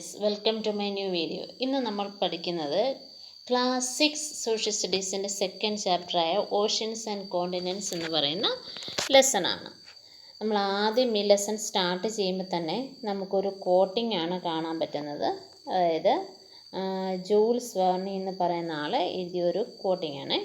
Friends, welcome to my new video. ഇന്ന് നമ്മൾ പഠിക്കുന്നത് ക്ലാസ് 6 സോഷ്യൽ സ്റ്റഡീസിൻ്റെ സെക്കൻഡ് ചാപ്റ്ററായ ഓഷ്യൻസ് ആൻഡ് കോണ്ടിനെൻറ്റ്സ് എന്ന് പറയുന്ന ലെസണാണ്. നമ്മൾ ആദ്യം ഈ ലെസൺ സ്റ്റാർട്ട് ചെയ്യുമ്പോൾ തന്നെ നമുക്കൊരു കോട്ടിംഗ് ആണ് കാണാൻ പറ്റുന്നത്. അതായത് ജൂൾസ് വെർണി എന്ന് പറയുന്ന ആൾ എഴുതിയൊരു കോട്ടിംഗ് ആണ്.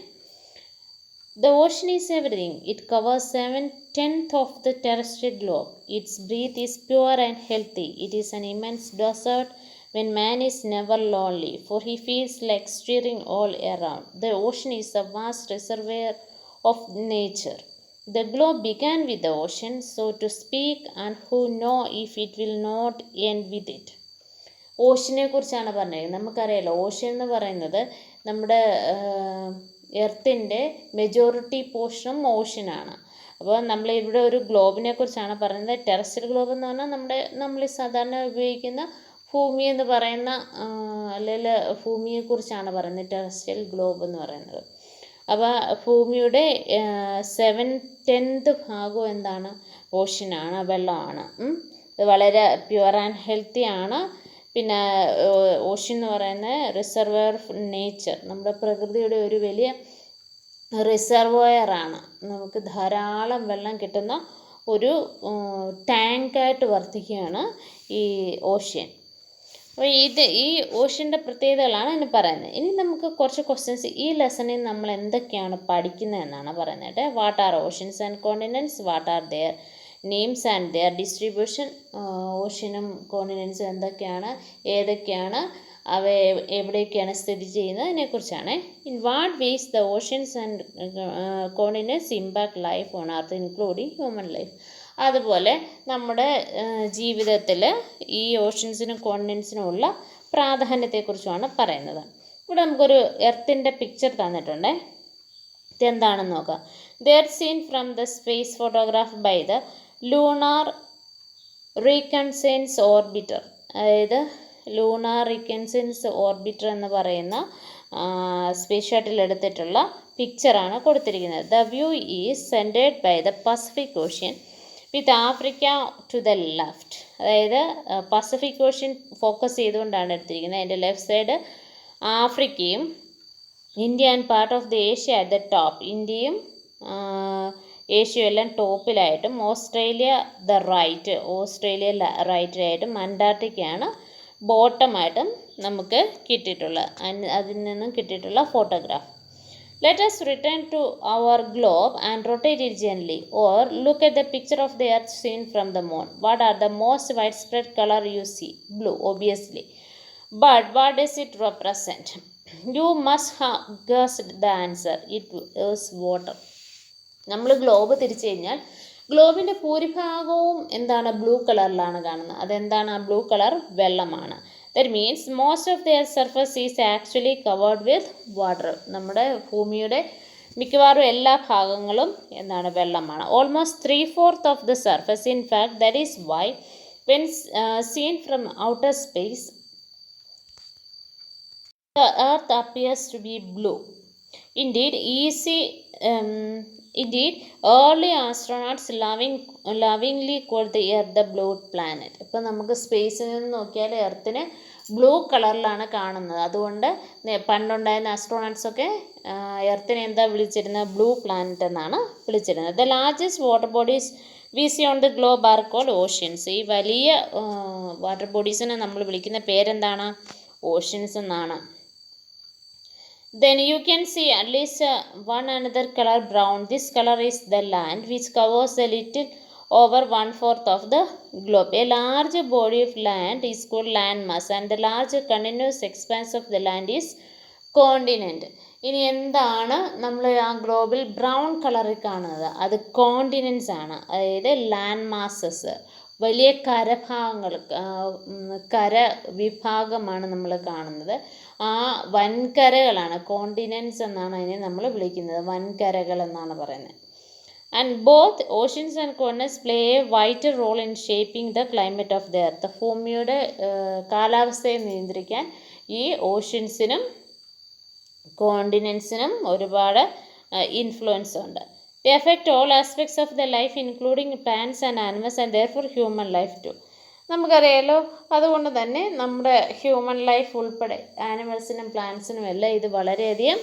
The ocean is everything. It covers 7/10 of the terrestrial globe. Its breath is pure and healthy. It is an immense desert when man is never lonely, for he feels like stirring all around. The ocean is a vast reservoir of nature. The globe began with the ocean, so to speak, and who know if it will not end with it. ഓഷ്യനെ കുറിച്ചാണ് പറഞ്ഞത്. നമുക്കറിയാലോ, ocean എന്ന് പറയുന്നത് നമ്മുടെ എർത്തിൻ്റെ majority പോർഷനും ഓഷ്യനാണ്. അപ്പോൾ നമ്മൾ ഇവിടെ ഒരു ഗ്ലോബിനെ കുറിച്ചാണ് പറയുന്നത്. ടെറസ്ട്രിയൽ ഗ്ലോബ് എന്ന് പറഞ്ഞാൽ നമ്മൾ സാധാരണ ഉപയോഗിക്കുന്ന ഭൂമി എന്ന് പറയുന്ന അല്ലെങ്കിൽ ഭൂമിയെക്കുറിച്ചാണ് പറയുന്നത് ടെറസ്ട്രിയൽ ഗ്ലോബ് എന്ന് പറയുന്നത്. അപ്പോൾ ഭൂമിയുടെ 7/10 ഭാഗം എന്താണ്? ഓഷ്യനാണ്, വെള്ളമാണ്. ഇത് വളരെ പ്യുവർ ആൻഡ് ഹെൽത്തി ആണ്. പിന്നെ ഓഷ്യൻ എന്ന് പറയുന്നത് റിസർവോയർ ഓഫ് നേച്ചർ, നമ്മുടെ പ്രകൃതിയുടെ ഒരു വലിയ റിസർവോയറാണ്. നമുക്ക് ധാരാളം വെള്ളം കിട്ടുന്ന ഒരു ടാങ്കായിട്ട് വർത്തിക്കുകയാണ് ഈ ഓഷ്യൻ. അപ്പോൾ ഈ ഓഷ്യൻ്റെ പ്രത്യേകതകളാണ് ഇനി പറയുന്നത്. ഇനി നമുക്ക് കുറച്ച് ക്വസ്റ്റ്യൻസ് ഈ ലെസണിൽ നമ്മൾ എന്തൊക്കെയാണ് പഠിക്കുന്നതെന്നാണ് പറയുന്നത്. What are oceans and continents, what are their names and their distribution. ഓഷ്യനും കോണ്ടിനെൻറ്റ്സും എന്തൊക്കെയാണ്, ഏതൊക്കെയാണ്, അവ എവിടെയൊക്കെയാണ് സ്ഥിതി ചെയ്യുന്നതിനെക്കുറിച്ചാണ്. In what ways the oceans and continents impact life on earth including human life. അതുപോലെ നമ്മുടെ ജീവിതത്തിൽ ഈ ഓഷ്യൻസിനും കോണ്ടിനെൻറ്റ്സിനും ഉള്ള പ്രാധാന്യത്തെക്കുറിച്ചുമാണ് പറയുന്നത്. ഇവിടെ നമുക്കൊരു എർത്തിൻ്റെ പിക്ചർ തന്നിട്ടുണ്ട്. ഇതെന്താണെന്ന് നോക്കാം. There seen from the space photograph by the lunar reconnaissance orbiter. അതായത് ലൂണാർ റീകൺസെൻസ് ഓർബിറ്റർ എന്ന് പറയുന്ന സ്പേസ് ഷട്ടിൽ എടുത്തിട്ടുള്ള പിക്ചറാണ് കൊടുത്തിരിക്കുന്നത്. The view is centred by the Pacific Ocean with Africa to the left. അതായത് പസഫിക് ഓഷ്യൻ ഫോക്കസ് ചെയ്തുകൊണ്ടാണ് എടുത്തിരിക്കുന്നത്. അതിൻ്റെ ലെഫ്റ്റ് സൈഡ് ആഫ്രിക്കയും India and part of the Asia at the top. ഇന്ത്യയും ഏഷ്യയും എല്ലാം ടോപ്പിലായിട്ടും ഓസ്ട്രേലിയ ദ റൈറ്റ്, ഓസ്ട്രേലിയ റൈറ്റിലായിട്ടും അന്റാർട്ടിക്കയാണ് ബോട്ടമായിട്ടും നമുക്ക് കിട്ടിയിട്ടുള്ളത്. അതിൽ നിന്നും കിട്ടിയിട്ടുള്ള photograph. Let us return to our globe and rotate it gently, or look at the picture of the earth seen from the moon. What are the most widespread color you see? Blue, obviously. But what does it represent? You must have guessed the answer. It is water. നമ്മൾ globe തിരിച്ചു കഴിഞ്ഞാൽ ഗ്ലോബിൻ്റെ ഭൂരിഭാഗവും എന്താണ്? Blue കളറിലാണ് കാണുന്നത്. അതെന്താണ്? ആ blue colour വെള്ളമാണ്. That means most of their surface is actually covered with water. നമ്മുടെ ഭൂമിയുടെ മിക്കവാറും എല്ലാ ഭാഗങ്ങളും എന്താണ്? വെള്ളമാണ്. Almost 3/4 of the surface. In fact that is why when seen from outer space the earth appears to be blue. Indeed, early astronauts lovingly called the earth the blue planet. ഇപ്പോൾ നമുക്ക് സ്പേസിൽ നിന്ന് നോക്കിയാൽ എർത്തിനെ ബ്ലൂ കളറിലാണ് കാണുന്നത്. അതുകൊണ്ട് പണ്ടുണ്ടായിരുന്ന ആസ്ട്രോണട്ട്സൊക്കെ എർത്തിനെ എന്താ വിളിച്ചിരുന്നത്? ബ്ലൂ പ്ലാനറ്റ് എന്നാണ് വിളിച്ചിരുന്നത്. The largest water bodies we see on the globe are called oceans. ഈ വലിയ വാട്ടർ ബോഡീസിനെ നമ്മൾ വിളിക്കുന്ന പേരെന്താണ്? ഓഷ്യൻസ് എന്നാണ്. Then you can see at least one another color brown. This color is the land, which covers a little over 1/4 of the globe. A large body of land is called land mass, and the large continuous expanse of the land is continent. ഇനി എന്താണ് നമ്മൾ ആ ഗ്ലോബിൽ brown കളറിൽ കാണുന്നത്? അത് continents ആണ്. അതായത് land masses, വലിയ കരഭാഗങ്ങൾ, കരവിഭാഗമാണ് നമ്മൾ കാണുന്നത്. ആ വൻകരകളാണ് കോണ്ടിനെൻറ്റ്സ് എന്നാണ് അതിനെ നമ്മൾ വിളിക്കുന്നത്. വൻകരകൾ എന്നാണ് പറയുന്നത്. And both oceans and continents play a vital role in shaping the climate of the earth. ഭൂമിയുടെ കാലാവസ്ഥയെ നിയന്ത്രിക്കാൻ ഈ ഓഷ്യൻസിനും കോണ്ടിനെൻറ്റ്സിനും ഒരുപാട് ഇൻഫ്ലുവൻസ് ഉണ്ട്. They affect all aspects of the life, including plants and animals, and therefore human life too. നമുക്കറിയാലോ. അതുകൊണ്ട് തന്നെ നമ്മുടെ ഹ്യൂമൻ ലൈഫ് ഉൾപ്പെടെ ആനിമൽസിനും പ്ലാന്റ്സിനും എല്ലാം ഇത് വളരെയധികം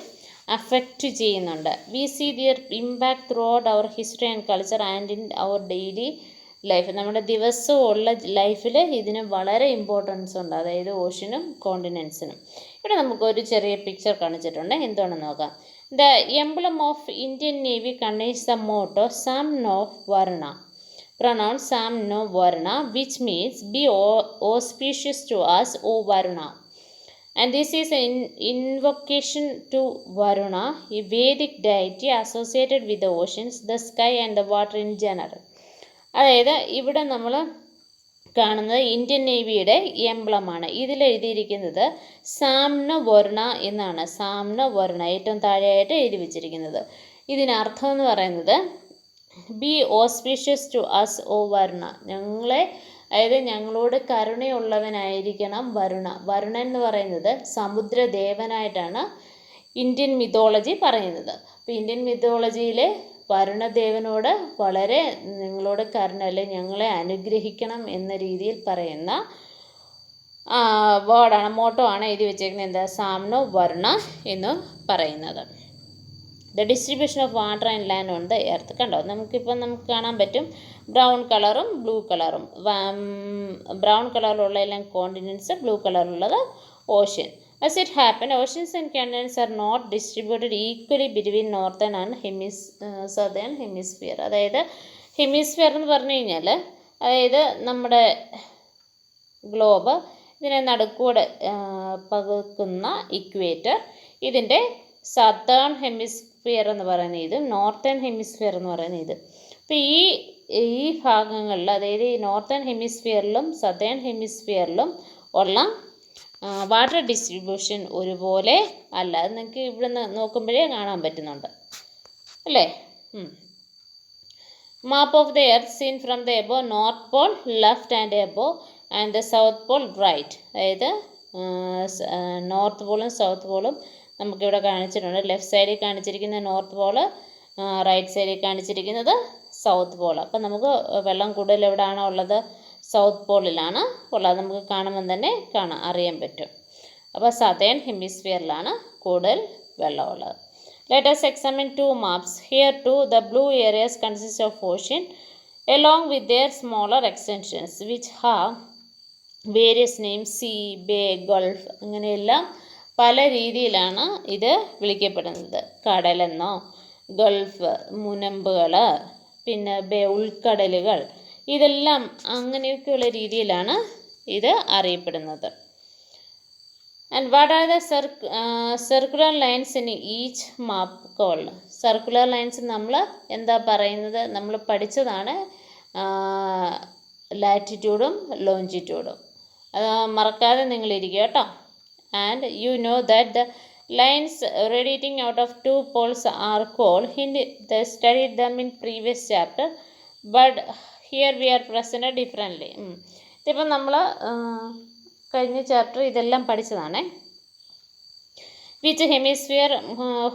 അഫക്റ്റ് ചെയ്യുന്നുണ്ട്. We see their impact throughout our history and culture and in our daily life. നമ്മുടെ ദിവസവും ഉള്ള ലൈഫിൽ ഇതിന് വളരെ ഇമ്പോർട്ടൻസ് ഉണ്ട്, അതായത് ഓഷ്യനും കോണ്ടിനെൻസിനും. ഇവിടെ നമുക്കൊരു ചെറിയ പിക്ചർ കാണിച്ചിട്ടുണ്ട്, എന്താണെന്ന് നോക്കാം. The emblem of Indian Navy contains the motto സം നോ വർണ, pronoun Sam no Varuna, which means be auspicious to us, O Varuna. And this is an invocation to Varuna, a Vedic deity associated with the oceans, the sky and the water in general. അതായത് ഇവിടെ നമ്മൾ കാണുന്നത് Indian നേവിയുടെ എംബ്ലമാണ്. ഇതിൽ എഴുതിയിരിക്കുന്നത് സാംന വരുണ എന്നാണ്. സാംന വരുണ ഏറ്റവും താഴെയായിട്ട് എഴുതി വെച്ചിരിക്കുന്നത്. ഇതിനർത്ഥം എന്ന് പറയുന്നത് ബി ഓസ്പീഷ്യസ് ടു അസ് ഓ വരുണ, ഞങ്ങളെ, അതായത് ഞങ്ങളോട് കരുണയുള്ളവനായിരിക്കണം വരുണ. വരുണൻ എന്ന് പറയുന്നത് സമുദ്രദേവനായിട്ടാണ് ഇന്ത്യൻ മിത്തോളജി പറയുന്നത്. അപ്പോൾ ഇന്ത്യൻ മിത്തോളജിയിൽ വരുണദേവനോട് വളരെ നിങ്ങളോട് കരുണ, അല്ലെ ഞങ്ങളെ അനുഗ്രഹിക്കണം എന്ന രീതിയിൽ പറയുന്ന വേർഡാണ്, മോട്ടോ ആണ് എഴുതി വെച്ചേക്കുന്നത്. എന്താ? സാംനോ വരുണ എന്ന് പറയുന്നത്. The distribution of water and land on the earth. കണ്ടോ, നമുക്ക് കാണാൻ പറ്റും ബ്രൗൺ കളറും ബ്ലൂ കളറും. ബ്രൗൺ കളറിലുള്ള എല്ലാം കോണ്ടിനെൻറ്റ്സ്, ബ്ലൂ കളറിലുള്ളത് ഓഷ്യൻ. As it happened, oceans and continents are not distributed equally between northern and southern hemisphere. അതായത് ഹെമിസ്ഫിയർ എന്ന് പറഞ്ഞു കഴിഞ്ഞാൽ അതായത് നമ്മുടെ ഗ്ലോബ്, ഇതിനെ നടുക്കൂടെ പകുക്കുന്ന ഇക്വേറ്റർ, ഇതിൻ്റെ സതേൺ ഹെമിസ്ഫിയർ എന്ന് പറയുന്ന ഇതും നോർത്തേൺ ഹെമിസ്ഫിയർ എന്ന് പറയുന്ന ഇത്. അപ്പോൾ ഈ ഭാഗങ്ങളിൽ, അതായത് ഈ നോർത്തേൺ ഹെമിസ്ഫിയറിലും സതേൺ ഹെമിസ്ഫിയറിലും ഉള്ള വാട്ടർ ഡിസ്ട്രിബ്യൂഷൻ ഒരുപോലെ അല്ല. അത് നിങ്ങൾക്ക് ഇവിടെ നിന്ന് നോക്കുമ്പോഴേ കാണാൻ പറ്റുന്നുണ്ട് അല്ലേ. Map of the earth seen from the above, north pole left and above and the south pole right. അതായത് നോർത്ത് പോളും സൗത്ത് പോളും നമുക്കിവിടെ കാണിച്ചിട്ടുണ്ട്. ലെഫ്റ്റ് സൈഡിൽ കാണിച്ചിരിക്കുന്നത് നോർത്ത് പോള്, റൈറ്റ് സൈഡിൽ കാണിച്ചിരിക്കുന്നത് സൗത്ത് പോൾ. അപ്പം നമുക്ക് വെള്ളം കൂടുതൽ എവിടെയാണോ ഉള്ളത്? സൗത്ത് പോളിലാണ് ഉള്ളത്. നമുക്ക് കാണുമ്പം തന്നെ അറിയാൻ പറ്റും. അപ്പോൾ സതേൺ ഹെമിസ്ഫിയറിലാണ് കൂടുതൽ വെള്ളമുള്ളത്. Let us examine two maps. Here too the blue areas consist of ocean along with their smaller extensions which have various names, sea, bay, gulf. അങ്ങനെയെല്ലാം പല രീതിയിലാണ് ഇത് വിളിക്കപ്പെടുന്നത്. കടലെന്നോ, ഗൾഫ്, മുനമ്പുകൾ, പിന്നെ ഉൾക്കടലുകൾ, ഇതെല്ലാം അങ്ങനെയൊക്കെയുള്ള രീതിയിലാണ് ഇത് അറിയപ്പെടുന്നത്. And what are the circular lines in each map called? Circular lines നമ്മൾ എന്താ പറയുന്നത്? നമ്മൾ പഠിച്ചതാണ് ലാറ്റിറ്റ്യൂഡും ലോഞ്ചിറ്റ്യൂഡും. അത് മറക്കാതെ നിങ്ങളിരിക്കുക കേട്ടോ. And you know that the lines radiating out of two poles are called, they studied them in previous chapter, but here we are presented differently. ഇതിപ്പം നമ്മൾ കഴിഞ്ഞ ചാപ്റ്റർ ഇതെല്ലാം പഠിച്ചതാണേ. Which hemisphere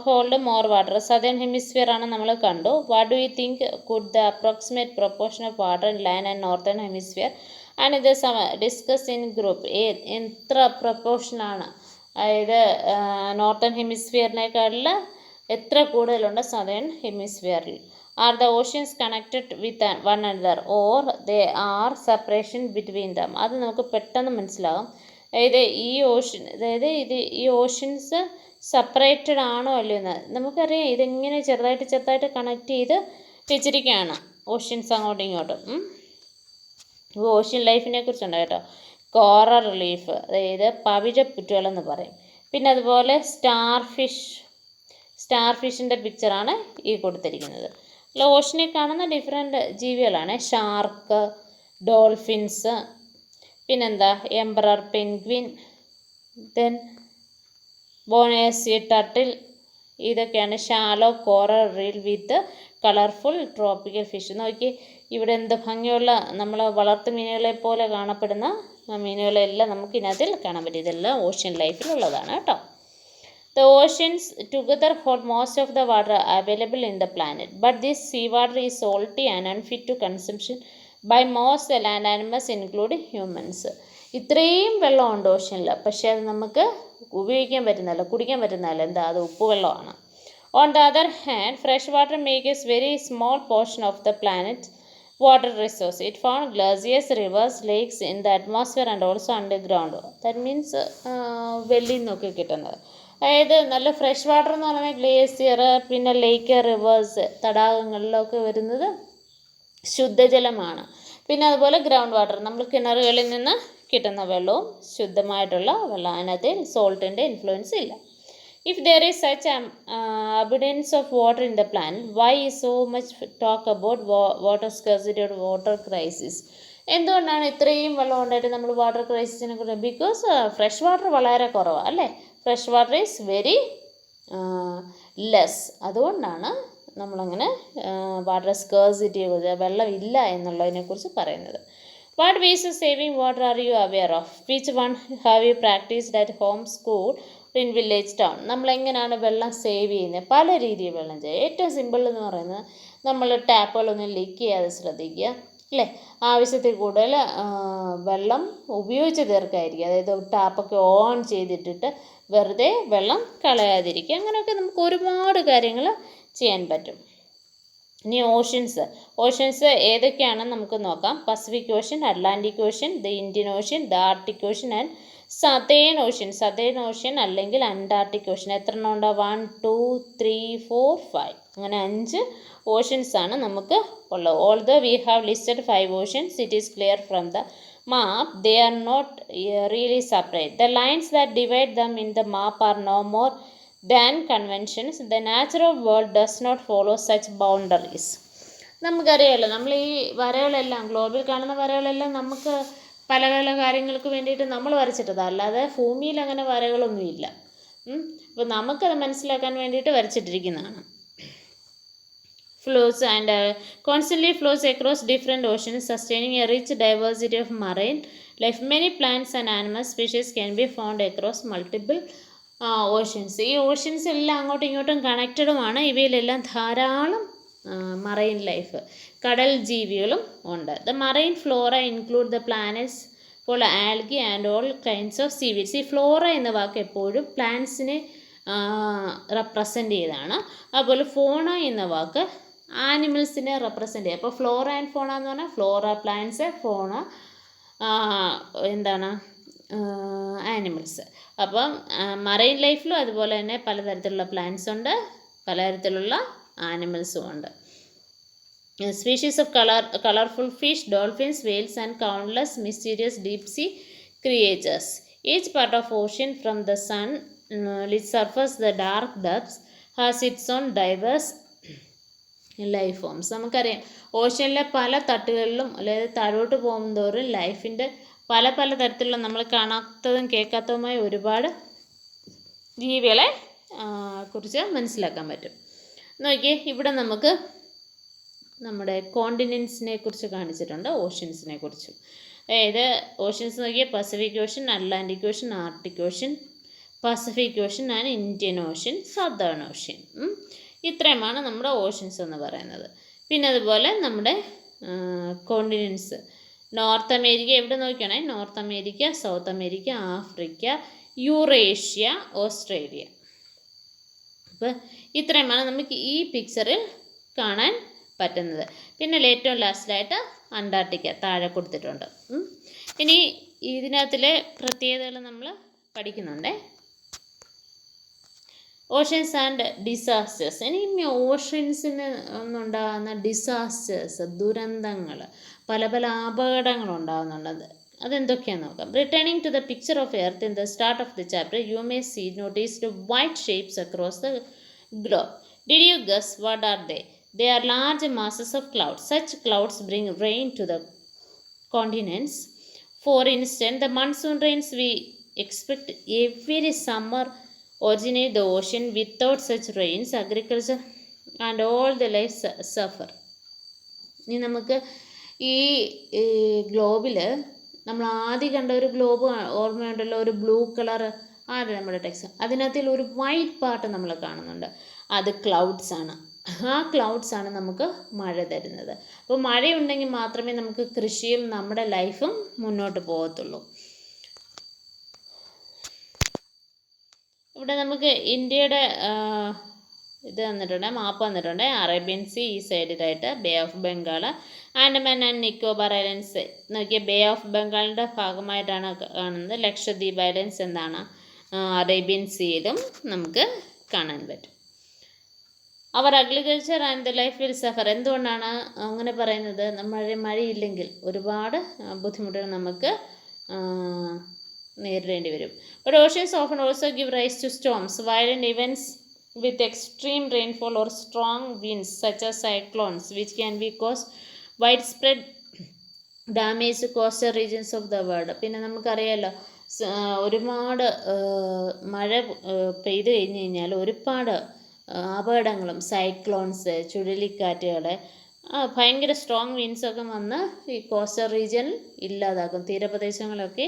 hold more water? Southern hemisphere ആണ് നമ്മൾ കണ്ടു. What do you think could the approximate proportion of water in land and northern hemisphere? And ഇത് discuss in group. എത്ര പ്രൊപ്പോർഷനാണ്, അതായത് നോർത്തേൺ ഹെമിസ്ഫിയറിനേക്കാളിൽ എത്ര കൂടുതലുണ്ട് സദേൺ ഹെമിസ്ഫിയറിൽ? Are the oceans connected with one another or they are separation between them? അത് നമുക്ക് പെട്ടെന്ന് മനസ്സിലാകും. അതായത് ഈ ഓഷ്യൻസ് സെപ്പറേറ്റഡ് ആണോ അല്ലയോ എന്ന് നമുക്കറിയാം. ഇതിങ്ങനെ ചെറുതായിട്ട് കണക്ട് ചെയ്ത് വെച്ചിരിക്കുകയാണ് ഓഷ്യൻസ് അങ്ങോട്ടും ഇങ്ങോട്ടും. ഓഷ്യൻ ലൈഫിനെ കുറിച്ചുണ്ട് കേട്ടോ. കോറൽ റീഫ്, അതായത് പവിഴപ്പുറ്റുകളെന്ന് പറയും. പിന്നെ അതുപോലെ സ്റ്റാർഫിഷിൻ്റെ പിക്ചറാണ് ഈ കൊടുത്തിരിക്കുന്നത്. അല്ല, ഓഷനിൽ കാണുന്ന ഡിഫറെൻറ്റ് ജീവികളാണ്. ഷാർക്ക്, ഡോൾഫിൻസ്, പിന്നെന്താ എംപറർ പെൻഗ്വിൻ, ദെൻ ബോണേസി ടർട്ടിൽ, ഇതൊക്കെയാണ് ഷാലോ കോറൽ റീൽ വിത്ത് കളർഫുൾ ട്രോപ്പിക്കൽ ഫിഷ്. നോക്കി ഇവിടെ എന്ത് ഭംഗിയുള്ള നമ്മൾ വളർത്തു മീനുകളെ പോലെ കാണപ്പെടുന്ന മീനുകളെല്ലാം നമുക്ക് ഇതിനകത്തിൽ കാണാൻ പറ്റും. ഇതെല്ലാം ഓഷ്യൻ ലൈഫിലുള്ളതാണ് കേട്ടോ. The oceans together hold most of the water available in the planet, but this sea water is salty and unfit to consumption by most land animals include humans. ഇത്രയും വെള്ളമുണ്ട് ഓഷ്യനിൽ, പക്ഷേ അത് നമുക്ക് ഉപയോഗിക്കാൻ പറ്റുന്നില്ല, കുടിക്കാൻ പറ്റുന്നില്ല. എന്താ, അത് ഉപ്പുവെള്ളമാണ്. On the other hand, fresh water makes very small portion of the planet water resource. It found glaciers, rivers, lakes in the atmosphere and also underground. That means വെള്ളിയിൽ നിന്നൊക്കെ കിട്ടുന്നത്. അതായത് നല്ല ഫ്രഷ് വാട്ടർ എന്ന് പറഞ്ഞാൽ ഗ്ലേസിയർ, പിന്നെ ലേക്ക്, reverse, തടാകങ്ങളിലൊക്കെ വരുന്നത് ശുദ്ധജലമാണ്. പിന്നെ അതുപോലെ ഗ്രൗണ്ട് വാട്ടർ, നമ്മൾ കിണറുകളിൽ നിന്ന് കിട്ടുന്ന വെള്ളവും ശുദ്ധമായിട്ടുള്ള വെള്ളം. അതിനകത്ത് സോൾട്ടിൻ്റെ ഇൻഫ്ലുവൻസ് ഇല്ല. If there is such abundance of water in the planet, why is so much talk about water scarcity or water crisis? എന്തുകൊണ്ടാണ് ഇത്രയും വെള്ളം ഉണ്ടായിട്ട് നമ്മൾ വാട്ടർ ക്രൈസിസിനെ കുറിച്ച്? ബിക്കോസ് ഫ്രഷ് വാട്ടർ വളരെ കുറവാണ് അല്ലേ. Fresh water is very less. അതുകൊണ്ടാണ് നമ്മളങ്ങനെ വാട്ടർ സ്കേഴ്സിറ്റിയെ കുറിച്ച്, വെള്ളം ഇല്ല എന്നുള്ളതിനെക്കുറിച്ച് പറയുന്നത്. What ways of saving water are you aware of? Which one have you practiced at home, school, in village, town? നമ്മളെങ്ങനെയാണ് വെള്ളം സേവ് ചെയ്യുന്നത്? പല രീതിയിൽ വെള്ളം ചെയ്യുക. ഏറ്റവും സിമ്പിൾ എന്ന് പറയുന്നത്, നമ്മൾ ടാപ്പുകളൊന്നും ലീക്ക് ചെയ്യാതെ ശ്രദ്ധിക്കുക അല്ലേ. ആവശ്യത്തിൽ കൂടുതൽ വെള്ളം ഉപയോഗിച്ച് തീർക്കാതിരിക്കുക. അതായത് ടാപ്പൊക്കെ ഓൺ ചെയ്തിട്ടിട്ട് വെറുതെ വെള്ളം കളയാതിരിക്കുക. അങ്ങനെയൊക്കെ നമുക്ക് ഒരുപാട് കാര്യങ്ങൾ ചെയ്യാൻ പറ്റും. ഇനി ഓഷ്യൻസ് ഏതൊക്കെയാണെന്ന് നമുക്ക് നോക്കാം. Pacific ocean, Atlantic ocean, the Indian ocean, the Arctic ocean and southern ocean. Southern ocean അല്ലെങ്കിൽ അന്റാർട്ടിക് ഓഷ്യൻ. എത്ര എണ്ണം ഉണ്ടാവും? 1, 2, 3, 4, 5. അങ്ങനെ 5 ഓഷ്യൻസാണ് നമുക്ക് ഉള്ളത്. Although we have listed 5 oceans, it is clear from the map they are not really separate. The lines that divide them in the map are no more than conventions. The natural world does not follow such boundaries. നമുക്കറിയാമല്ലോ, നമ്മൾ ഈ വരകളെല്ലാം, ഗ്ലോബിൽ കാണുന്ന വരകളെല്ലാം നമുക്ക് പല പല കാര്യങ്ങൾക്ക് വേണ്ടിയിട്ട് നമ്മൾ വരച്ചിട്ടത്, അല്ലാതെ ഭൂമിയിൽ അങ്ങനെ വരകളൊന്നുമില്ല. അപ്പോൾ നമുക്കത് മനസ്സിലാക്കാൻ വേണ്ടിയിട്ട് വരച്ചിട്ടിരിക്കുന്നതാണ്. Flows and constantly flows across different oceans, sustaining a rich diversity of marine life. Many plants and animal species can be found across multiple oceans. ഈ ഓഷ്യൻസ് എല്ലാം അങ്ങോട്ടും ഇങ്ങോട്ടും കണക്റ്റഡുമാണ്. ഇവയിലെല്ലാം ധാരാളം മറൈൻ ലൈഫ്, കടൽ ജീവികളും ഉണ്ട്. The marine flora include the planets for algae and all kinds of seaweeds. ഈ flora എന്ന വാക്ക് എപ്പോഴും പ്ലാന്റ്സിനെ റെപ്രസെൻ്റ് ചെയ്താണ്. അതുപോലെ ഫോണ എന്ന വാക്ക് ആനിമൽസിനെ റെപ്രസെൻ്റ് ചെയ്യും. അപ്പോൾ ഫ്ലോറ ആൻഡ് ഫോണ എന്ന് പറഞ്ഞാൽ ഫ്ലോറ പ്ലാന്റ്സ്, ഫോണ എന്താണ് ആനിമൽസ്. അപ്പം മറൈൻ ലൈഫിലും അതുപോലെ തന്നെ പലതരത്തിലുള്ള പ്ലാന്റ്സ് ഉണ്ട്, പലതരത്തിലുള്ള ആനിമൽസും ഉണ്ട്. Species of colourful fish, dolphins, whales and countless mysterious deep sea creatures. Each part of ocean from the sun lit surface the dark depths has its own diverse life forms. നമുക്കറിയാം ഓഷ്യനിലെ പല തട്ടുകളിലും, അതായത് താഴോട്ട് പോകുന്നതോറും ലൈഫിൻ്റെ പല പല തരത്തിലുള്ള നമ്മൾ കാണാത്തതും കേൾക്കാത്തതുമായ ഒരുപാട് ജീവികളെ കുറിച്ച് മനസ്സിലാക്കാൻ പറ്റും. നോക്കിയേ, ഇവിടെ നമുക്ക് നമ്മുടെ കോണ്ടിനെൻസിനെ കുറിച്ച് കാണിച്ചിട്ടുണ്ട്, ഓഷ്യൻസിനെ കുറിച്ചും. അതായത് ഓഷ്യൻസ് നോക്കിയാൽ Pacific ocean, Atlantic ocean, Arctic ocean, Pacific ocean and Indian ocean, southern ocean. ഇത്രയുമാണ് നമ്മുടെ ഓഷ്യൻസ് എന്ന് പറയുന്നത്. പിന്നെ അതുപോലെ നമ്മുടെ കോണ്ടിനെൻസ്, നോർത്ത് അമേരിക്ക എവിടെ നോക്കുകയാണെ, North America, South America, Africa, Eurasia, Australia. അപ്പോൾ ഇത്രയുമാണ് നമുക്ക് ഈ പിക്ചറിൽ കാണാൻ പറ്റുന്നത്. പിന്നെ ഏറ്റവും ലാസ്റ്റിലായിട്ട് അന്റാർട്ടിക്ക താഴെ കൊടുത്തിട്ടുണ്ട്. ഇനി ഇതിനകത്തിലെ പ്രത്യേകതകൾ നമ്മൾ പഠിക്കുന്നുണ്ടേ. Oceans and disasters. ഇനി ഓഷ്യൻസിന് ഒന്നുണ്ടാകുന്ന ഡിസാസ്റ്റേഴ്സ്, ദുരന്തങ്ങൾ, പല പല അപകടങ്ങളുണ്ടാകുന്നുണ്ട്. അതെന്തൊക്കെയാണെന്ന് നോക്കാം. Returning to the picture of earth in the start of the chapter you may see noticed white shapes across the globe. Did you guess what are they? They are large masses of clouds. Such clouds bring rain to the continents. For instance, the monsoon rains we expect every summer originate the ocean. Without such rains, agriculture and all the life suffer. ഇനി നമുക്ക് ഈ ഗ്ലോബിൽ നമ്മൾ ആദ്യം കണ്ട ഒരു globe ഓർമ്മയുണ്ടല്ലോ, ഒരു blue colour, നമ്മുടെ ടെക്സ്റ്റ്, അതിനകത്തിൽ ഒരു വൈറ്റ് പാർട്ട് നമ്മൾ കാണുന്നുണ്ട്. അത് ക്ലൗഡ്സ് ആണ്. ആ ക്ലൗഡ്സാണ് നമുക്ക് മഴ തരുന്നത്. അപ്പോൾ മഴയുണ്ടെങ്കിൽ മാത്രമേ നമുക്ക് കൃഷിയും നമ്മുടെ ലൈഫും മുന്നോട്ട് പോകത്തുള്ളൂ. ഇവിടെ നമുക്ക് ഇന്ത്യയുടെ ഇത് തന്നിട്ടുണ്ട്, മാപ്പ് തന്നിട്ടുണ്ട്. അറേബ്യൻ സീ ഈ സൈഡിലായിട്ട് Bay of Bengal, Andaman and Nicobar Islands നോക്കിയ ബേ ഓഫ് ബംഗാളിൻ്റെ ഭാഗമായിട്ടാണ് കാണുന്നത്. ലക്ഷദ്വീപ് ഐലൻഡ്സ് എന്താണ് അറേബ്യൻ സീയിലും നമുക്ക് കാണാൻ പറ്റും. Our agriculture and the life will suffer. എന്തുകൊണ്ടാണ് അങ്ങനെ പറയുന്നത്? മഴയില്ലെങ്കിൽ ഒരുപാട് ബുദ്ധിമുട്ടുകൾ നമുക്ക് നേരിടേണ്ടി വരും. But oceans often also give rise to storms, violent events with extreme rainfall or strong winds such as cyclones which can be cause widespread damage to coastal regions of the world. പിന്നെ നമുക്കറിയാമല്ലോ ഒരുപാട് മഴ പെയ്തു കഴിഞ്ഞ് കഴിഞ്ഞാൽ ഒരുപാട് അപകടങ്ങളും cyclones, ചുഴലിക്കാറ്റുകൾ, ഭയങ്കര സ്ട്രോങ് വിൻസൊക്കെ വന്ന് ഈ കോസ്റ്റൽ റീജിയനിൽ ഇല്ലാതാക്കും, തീരപ്രദേശങ്ങളൊക്കെ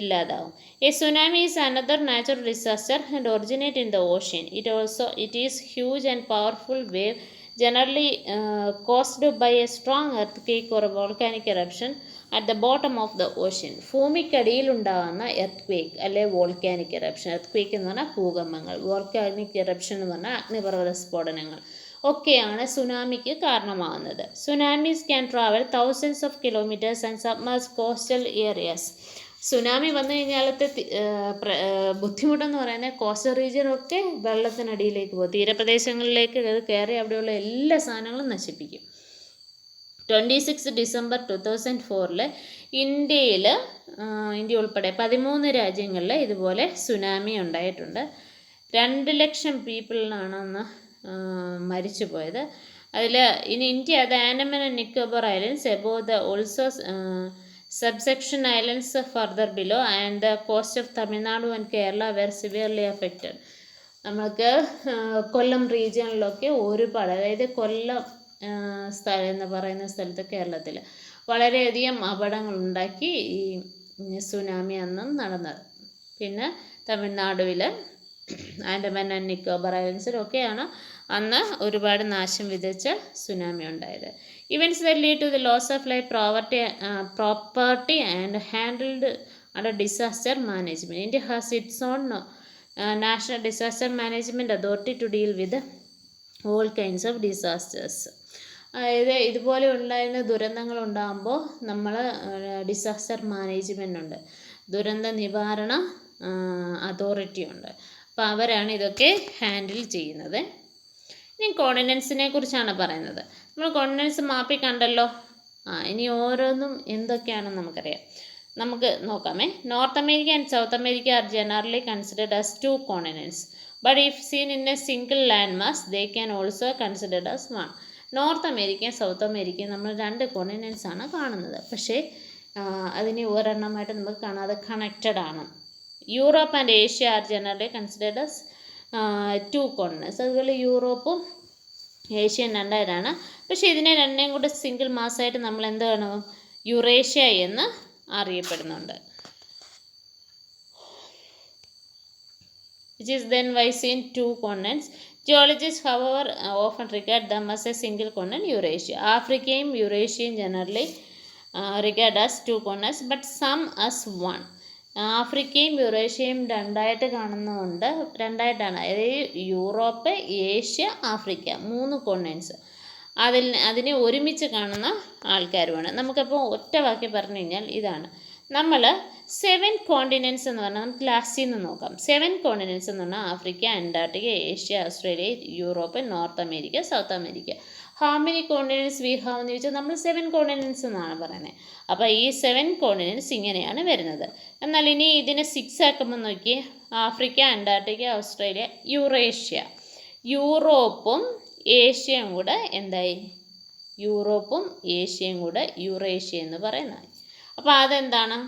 ഇല്ലാതാവും. A tsunami is another natural disaster and originate in the ocean. It is huge and powerful wave generally caused by a strong earthquake or a volcanic eruption at the bottom of the ocean. ഭൂമിക്കടിയിൽ ഉണ്ടാകുന്ന earth അല്ലെ volcanic eruption. Earth എന്ന് പറഞ്ഞാൽ ഭൂകമ്പങ്ങൾ, volcanic eruption എന്ന് പറഞ്ഞാൽ അഗ്നിപർവ്വത സ്ഫോടനങ്ങൾ ഒക്കെയാണ് സുനാമിക്ക് കാരണമാകുന്നത്. സുനാമീസ് can travel thousands of kilometres and submerge coastal areas. Tsunami വന്നു കഴിഞ്ഞാലത്തെ ബുദ്ധിമുട്ടെന്ന് പറയുന്നത് കോസ്റ്റൽ റീജിയനൊക്കെ വെള്ളത്തിനടിയിലേക്ക് പോകും, തീരപ്രദേശങ്ങളിലേക്ക് അത് കയറി അവിടെയുള്ള എല്ലാ സാധനങ്ങളും നശിപ്പിക്കും. 26 ഡിസംബർ 2004 ഇന്ത്യ ഉൾപ്പെടെ 13 രാജ്യങ്ങളിൽ ഇതുപോലെ സുനാമി ഉണ്ടായിട്ടുണ്ട്. 2 ലക്ഷം പീപ്പിളിനാണ് അന്ന് മരിച്ചു പോയത്. അതിൽ in India the Andaman and Nicobar islands above the also subsection islands further below and the coast of Tamil Nadu and Kerala were severely affected. നമുക്ക് കൊല്ലം റീജിയനിലൊക്കെ ഒരുപാട്, അതായത് കൊല്ലം സ്ഥലം എന്ന് പറയുന്ന സ്ഥലത്ത് കേരളത്തിൽ വളരെയധികം അപകടങ്ങൾ ഉണ്ടാക്കി ഈ സുനാമി അന്ന് നടന്നത്. പിന്നെ തമിഴ്നാടുവിൽ ആൻഡമാൻ ആൻഡ് നിക്കോബാർ ഐലൻഡ്സിലൊക്കെയാണ് അന്ന് ഒരുപാട് നാശം വിതച്ച സുനാമി ഉണ്ടായത്. Events that lead to the loss of life, property and handled under disaster management. India has its own national disaster management authority to deal with all kinds of disasters. അതായത് ഇതുപോലെ ഉണ്ടായിരുന്ന ദുരന്തങ്ങൾ ഉണ്ടാകുമ്പോൾ നമ്മൾ ഡിസാസ്റ്റർ മാനേജ്മെൻ്റ് ഉണ്ട്, ദുരന്ത നിവാരണ authority ഉണ്ട്. അപ്പോൾ അവരാണ് ഇതൊക്കെ ഹാൻഡിൽ ചെയ്യുന്നത്. ഇനി കോണ്ടിനെൻസിനെ കുറിച്ചാണ് പറയുന്നത്. നമ്മൾ കോണ്ടിനെൻസ് മാപ്പിൽ കണ്ടല്ലോ. ഇനി ഓരോന്നും എന്തൊക്കെയാണെന്ന് നമുക്കറിയാം. നമുക്ക് നോക്കാമേ. North America and South America are generally considered as 2 continents. But if seen in a single land mass they can also considered as 1. നോർത്ത് അമേരിക്കയും സൗത്ത് അമേരിക്കയും നമ്മൾ 2 continents ആണ് കാണുന്നത്. പക്ഷേ അതിനെ ഒരെണ്ണമായിട്ട് നമുക്ക് കാണാതെ കണക്റ്റഡ് ആണ്. Europe and Asia R generally considered as 2 continents. അതുപോലെ യൂറോപ്പും ഏഷ്യയും 2 പക്ഷേ ഇതിനെ രണ്ടിനെയും കൂടെ സിംഗിൾ മാസമായിട്ട് നമ്മൾ എന്താണ് യുറേഷ്യ എന്ന് അറിയപ്പെടുന്നുണ്ട്. which is then wise in 2 continents. Geologists, however, often regard them as a single continent, Eurasia. Africയും യൂറേഷ്യയും generally regard as 2 continents, but some as 1. ആഫ്രിക്കയും യൂറേഷ്യയും 2ആയിട്ട് കാണുന്നുണ്ട്. 2ആയിട്ടാണ്, അതായത് യൂറോപ്പ്, ഏഷ്യ, ആഫ്രിക്ക 3 continents. അതിനെ ഒരുമിച്ച് കാണുന്ന ആൾക്കാരുമാണ്. നമുക്കപ്പോൾ ഒറ്റ വാക്കി പറഞ്ഞു കഴിഞ്ഞാൽ ഇതാണ്. നമ്മൾ 7 continents എന്ന് പറഞ്ഞാൽ നമുക്ക് ലാസ്റ്റിൽ നിന്ന് നോക്കാം. 7 continents എന്ന് പറഞ്ഞാൽ Africa, Antarctica, Asia, Australia, Europe, north America, South America. How many continents we have എന്ന് ചോദിച്ചാൽ നമ്മൾ 7 continents എന്നാണ് പറയുന്നത്. അപ്പോൾ ഈ 7 continents ഇങ്ങനെയാണ് വരുന്നത്. എന്നാൽ ഇനി ഇതിനെ 6 ആക്കുമ്പോൾ നോക്കിയേ. Africa, Antarctica, Australia, Eurasia. യൂറോപ്പും ഏഷ്യയും കൂടെ എന്തായി? യൂറോപ്പും ഏഷ്യയും കൂടെ യൂറേഷ്യ എന്ന് പറയുന്നതായി. അപ്പോൾ അതെന്താണ്?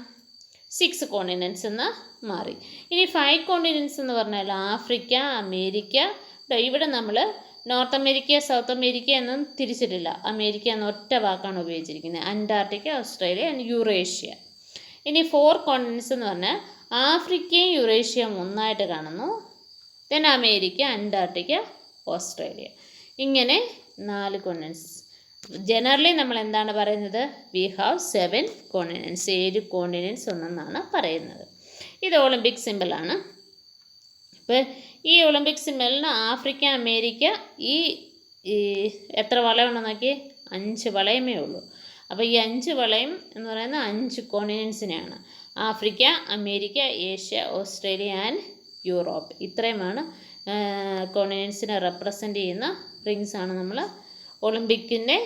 6 continents എന്ന് മാറി. ഇനി 5 continents എന്ന് പറഞ്ഞാൽ ആഫ്രിക്ക, അമേരിക്ക. ഇവിടെ നമ്മൾ നോർത്ത് അമേരിക്ക, സൗത്ത് അമേരിക്ക എന്നും തിരിച്ചിട്ടില്ല. അമേരിക്ക എന്ന ഒറ്റ വാക്കാണ് ഉപയോഗിച്ചിരിക്കുന്നത്. Antarctica, Australia and Eurasia. ഇനി 4 continents എന്ന് പറഞ്ഞാൽ ആഫ്രിക്കയും യൂറേഷ്യയും ഒന്നായിട്ട് കാണുന്നു. Then America, Antarctica, Australia. ഇങ്ങനെ 4 കോണ്ടിനെൻറ്റ്സ്. ജനറലി നമ്മൾ എന്താണ് പറയുന്നത്? വി ഹാവ് 7 കോണ്ടിനെൻറ്റ്സ്, 7 കോണ്ടിനെൻറ്റ്സ് ഉണ്ടെന്നാണ് പറയുന്നത്. ഇത് ഒളിമ്പിക് സിമ്പിളാണ്. അപ്പോൾ ഈ ഒളിമ്പിക് സിമ്പിളിന് ആഫ്രിക്ക, അമേരിക്ക ഈ എത്ര വളയമുണ്ടെന്ന് നോക്കി, 5 വളയമേ ഉള്ളൂ. അപ്പോൾ ഈ 5 വളയം എന്ന് പറയുന്നത് 5 കോണ്ടിനെൻറ്റ്സിനെയാണ്. Africa, America, Asia, Australia and Europe. ഇത്രയുമാണ് കോണ്ടിനെൻറ്റ്സിനെ റെപ്രസെൻ്റ് ചെയ്യുന്ന റിങ്സാണ് നമ്മൾ ഒളിമ്പിക്കിൻ്റെ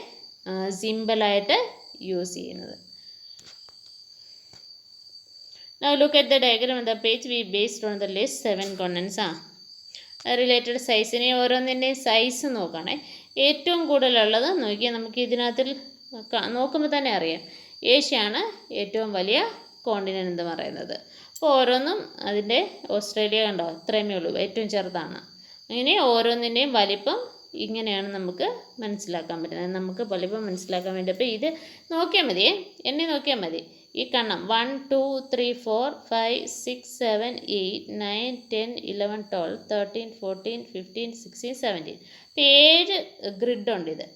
സിമ്പിളായിട്ട് യൂസ് ചെയ്യുന്നത്. Now look at the diagram on the page. We based on the list 7 continents. Related സൈസിനെ ഓരോന്നിൻ്റെയും സൈസ് നോക്കണേ. ഏറ്റവും കൂടുതലുള്ളത് നോക്കിയാൽ നമുക്ക് ഇതിനകത്തിൽ നോക്കുമ്പോൾ തന്നെ അറിയാം, ഏഷ്യയാണ് ഏറ്റവും വലിയ കോണ്ടിനെൻ്റ് എന്ന് പറയുന്നത്. അപ്പോൾ ഓരോന്നും അതിൻ്റെ ഓസ്ട്രേലിയ കണ്ടോ, ഇത്രയുമേ ഉള്ളൂ, ഏറ്റവും ചെറുതാണ്. അങ്ങനെ ഓരോന്നിൻ്റെയും വലിപ്പം ഇങ്ങനെയാണ് നമുക്ക് മനസ്സിലാക്കാൻ പറ്റുന്നത്. നമുക്ക് വലിപ്പം മനസ്സിലാക്കാൻ വേണ്ടി അപ്പോൾ ഇത് നോക്കിയാൽ മതിയേ, എന്നെ നോക്കിയാൽ മതി. ഈ കണ്ണം 1 2 3 4 5 6 7 8 9 10 11 12 13 14 15 16 17. ഇപ്പോൾ 7 ഗ്രിഡ് ഉണ്ട്. ഇത്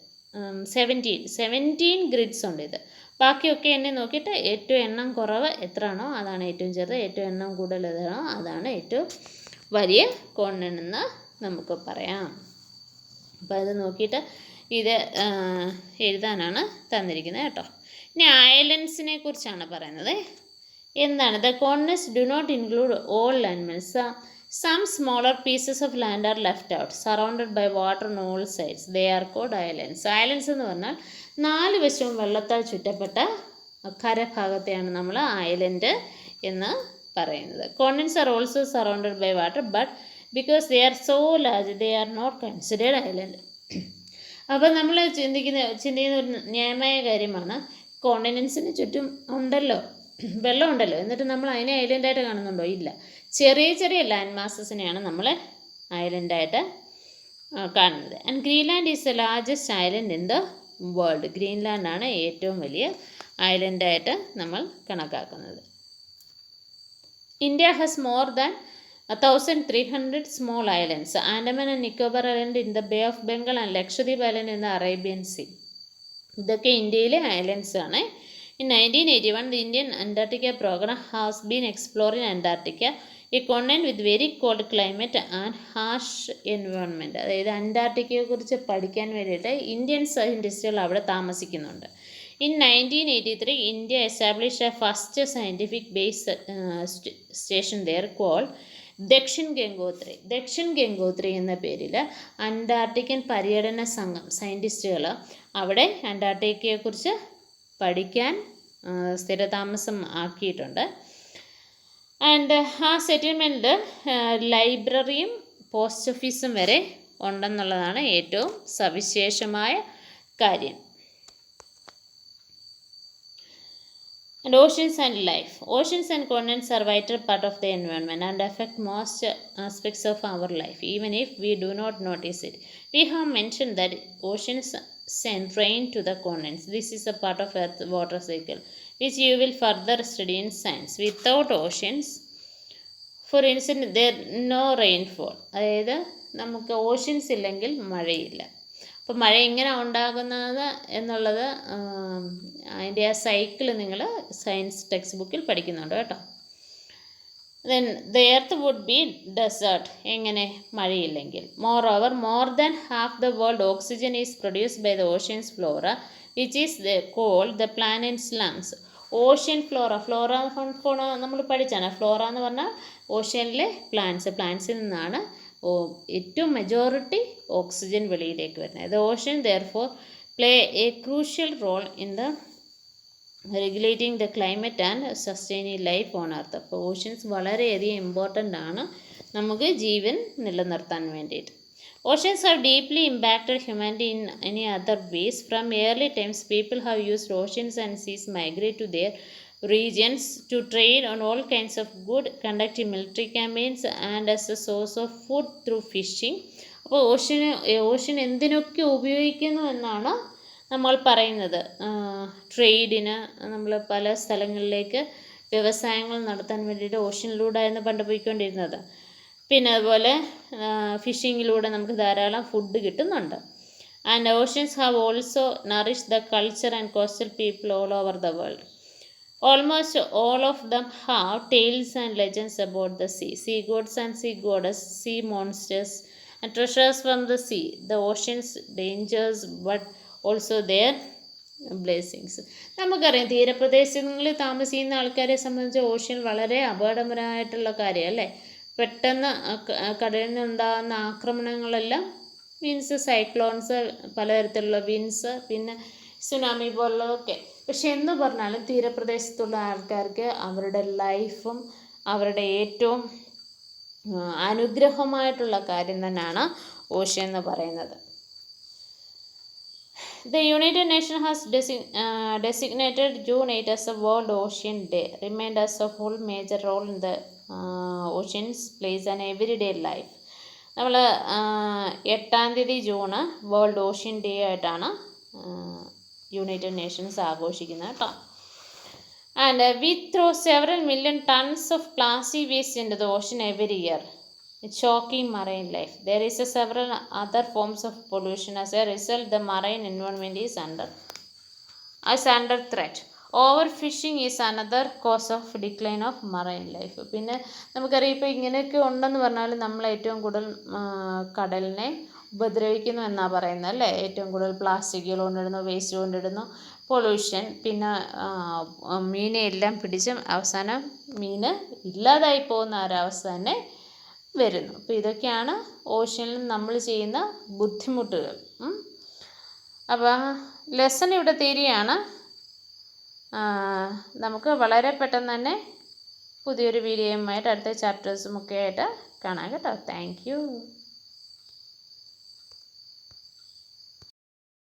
17 ഗ്രിഡ്സ് ഉണ്ട്. ഇത് ബാക്കിയൊക്കെ എന്നെ നോക്കിയിട്ട് ഏറ്റവും എണ്ണം കുറവ് എത്രയാണോ അതാണ് ഏറ്റവും ചെറുത്, ഏറ്റവും എണ്ണം കൂടുതൽ ഏതാണോ അതാണ് ഏറ്റവും വലിയ കോണ്ടിനെൻ്റ് എന്ന് നമുക്ക് പറയാം. അപ്പോൾ അത് നോക്കിയിട്ട് ഇത് എഴുതാനാണ് തന്നിരിക്കുന്നത് കേട്ടോ. ഇനി ഐലൻഡ്സിനെ കുറിച്ചാണ് പറയുന്നത്. എന്താണ്? The continents do not include all landmass. Some smaller pieces of land are left out, surrounded by water on all sides. They are called islands. ഐലൻഡ്സ് എന്ന് പറഞ്ഞാൽ 4 വശവും വെള്ളത്താൽ ചുറ്റപ്പെട്ട കരഭാഗത്തെയാണ് നമ്മൾ ഐലൻഡ് എന്ന് പറയുന്നത്. Continents are also surrounded by water, but because they are so large they are not considered island. അപ്പോൾ നമ്മൾ ചിന്തിക്കുന്ന ഒരു ന്യായമായ കാര്യമാണ്, കോണ്ടിനെൻറ്റ്സിന് ചുറ്റും ഉണ്ടല്ലോ, വെള്ളമുണ്ടല്ലോ, എന്നിട്ട് നമ്മൾ അതിനെ ഐലൻഡായിട്ട് കാണുന്നുണ്ടോ? ഇല്ല. ചെറിയ ചെറിയ ലാൻഡ് മാസസിനെയാണ് നമ്മൾ ഐലൻഡായിട്ട് കാണുന്നത്. And Greenland is the largest island in the world. ഗ്രീൻലാൻഡാണ് ഏറ്റവും വലിയ ഐലൻഡായിട്ട് നമ്മൾ കണക്കാക്കുന്നത്. India has more than 1300 small islands. Andaman and Nicobar Island in the Bay of Bengal and Lakshadweep Island in the Arabian Sea. ഇതൊക്കെ ഇന്ത്യയിലെ islands ആണ്. In 1981, the Indian Antarctica program has been exploring Antarctica, a continent with very cold climate and harsh environment. അതായത് അന്റാർട്ടിക്കയെ കുറിച്ച് പഠിക്കാൻ വേണ്ടിയിട്ട് Indian സയൻറ്റിസ്റ്റുകൾ അവിടെ താമസിക്കുന്നുണ്ട്. In 1983, India established a first scientific base station there called Dakshin Gangotri. Dakshin Gangotri എന്ന പേരിൽ അന്റാർട്ടിക്കൻ പര്യടന സംഘം സയൻറ്റിസ്റ്റുകൾ അവിടെ അന്റാർട്ടിക്കയെക്കുറിച്ച് പഠിക്കാൻ സ്ഥിരതാമസം ആക്കിയിട്ടുണ്ട്. ആൻഡ് ആ സെറ്റിൽമെൻറ്റിൽ ലൈബ്രറിയും പോസ്റ്റ് ഓഫീസും വരെ ഉണ്ടെന്നുള്ളതാണ് ഏറ്റവും സവിശേഷമായ കാര്യം. And oceans and life. Oceans and continents are vital part of the environment and affect most aspects of our life, even if we do not notice it. We have mentioned that oceans send rain to the continents. This is a part of Earth's water cycle, which you will further study in science. Without oceans, for instance, there no rainfall. അതായത് നമുക്ക് oceans ഇല്ലെങ്കിൽ മഴയില്ല. അപ്പോൾ മഴ എങ്ങനെ ഉണ്ടാകുന്നത് എന്നുള്ളത് അതിൻ്റെ ആ സൈക്കിൾ നിങ്ങൾ സയൻസ് ടെക്സ്റ്റ് ബുക്കിൽ പഠിക്കുന്നുണ്ട് കേട്ടോ. Then the earth would be desert. എങ്ങനെ? മഴയില്ലെങ്കിൽ. More than half the world oxygen is produced by the oceans flora, which is called the planet's lungs. Ocean flora നമ്മൾ പഠിച്ചാണ്. ഫ്ലോറ എന്ന് പറഞ്ഞാൽ ഓഷ്യനിലെ പ്ലാന്റ്സിൽ നിന്നാണ് ഏറ്റവും മെജോറിറ്റി ഓക്സിജൻ വെളിയിലേക്ക് വരുന്നത്. The ocean therefore play a crucial role in the regulating the climate and sustaining life on earth. അപ്പോൾ oceans വളരെയധികം ഇമ്പോർട്ടൻ്റ് ആണ് നമുക്ക് ജീവൻ നിലനിർത്താൻ വേണ്ടിയിട്ട്. Oceans have deeply impacted humanity in any other ways. From early times, people have used oceans and seas migrate to their regions to trade on all kinds of goods, conduct military campaigns, and as a source of food through fishing. അപ്പോൾ ocean എന്തിനൊക്കെ ഉപയോഗിക്കുന്നു എന്നാണ് നമ്മൾ പറയുന്നത്. ട്രേഡിന് നമ്മൾ പല സ്ഥലങ്ങളിലേക്ക് വ്യവസായങ്ങൾ നടത്താൻ വേണ്ടിയിട്ട് ഓഷ്യനിലൂടെയായിരുന്നു പണ്ട് പോയിക്കൊണ്ടിരുന്നത്. പിന്നെ അതുപോലെ ഫിഷിങ്ങിലൂടെ നമുക്ക് ധാരാളം ഫുഡ് കിട്ടുന്നുണ്ട്. And oceans have also nourished the culture and coastal people all over the world. Almost all of them have tales and legends about the sea. Sea gods and sea goddess, sea monsters, and treasures from the sea. The ocean's dangers, but also their blessings. നമുക്കറിയാം തീരപ്രദേശങ്ങളിൽ താമസിക്കുന്ന ആൾക്കാരെ സംബന്ധിച്ച് ocean വളരെ അപകടകരമായിട്ടുള്ള കാര്യം അല്ലേ. പെട്ടെന്ന് കടലിൽ നിന്നുണ്ടാകുന്ന ആക്രമണങ്ങളെല്ലാം മീൻസ് സൈക്ലോൺസ്, പലതരത്തിലുള്ള വിൻസ്, പിന്നെ സുനാമി പോലുള്ളതൊക്കെ. പക്ഷെ എന്ന് പറഞ്ഞാലും തീരപ്രദേശത്തുള്ള ആൾക്കാർക്ക് അവരുടെ ലൈഫും അവരുടെ ഏറ്റവും അനുഗ്രഹമായിട്ടുള്ള കാര്യം തന്നെയാണ് ഓഷ്യൻ എന്ന് പറയുന്നത്. The United Nations has designated June 8 as a World Ocean Day. Remind us of all major role in the oceans plays in everyday life. നമ്മൾ 8-ാം തീയതി ജൂണ് വേൾഡ് ഓഷ്യൻ ഡേ ആയിട്ടാണ് യുണൈറ്റഡ് നേഷൻസ് ആഘോഷിക്കുന്നത് കേട്ടോ. And we throw several million tons of plastic waste into the ocean every year. It's shocking marine life. There is several other forms of pollution. As a result, the marine environment is under threat. Overfishing is another cause of decline of marine life. പിന്നെ നമുക്കറിയാം ഇപ്പോൾ ഇങ്ങനെയൊക്കെ ഉണ്ടെന്ന് പറഞ്ഞാൽ നമ്മൾ ഏറ്റവും കൂടുതൽ കടലിനെ ഉപദ്രവിക്കുന്നു എന്നാണ് പറയുന്നത് അല്ലേ. ഏറ്റവും കൂടുതൽ പ്ലാസ്റ്റിക്കുകൾ കൊണ്ടിടുന്നു, വേസ്റ്റ് കൊണ്ടിടുന്നു, പൊല്യൂഷൻ, പിന്നെ മീനെ എല്ലാം പിടിച്ച് അവസാനം മീന് ഇല്ലാതായി പോകുന്ന ഒരവസ്ഥ തന്നെ വരുന്നു. അപ്പോൾ ഇതൊക്കെയാണ് ഓഷ്യനിൽ നമ്മൾ ചെയ്യുന്ന ബുദ്ധിമുട്ടുകൾ. അപ്പോൾ ലെസൺ ഇവിടെ തീരുകയാണ്. നമുക്ക് വളരെ പെട്ടെന്ന് തന്നെ പുതിയൊരു വീഡിയോയുമായിട്ട് അടുത്ത ചാപ്റ്റേഴ്സും ഒക്കെ ആയിട്ട് കാണാം കേട്ടോ. Thank you.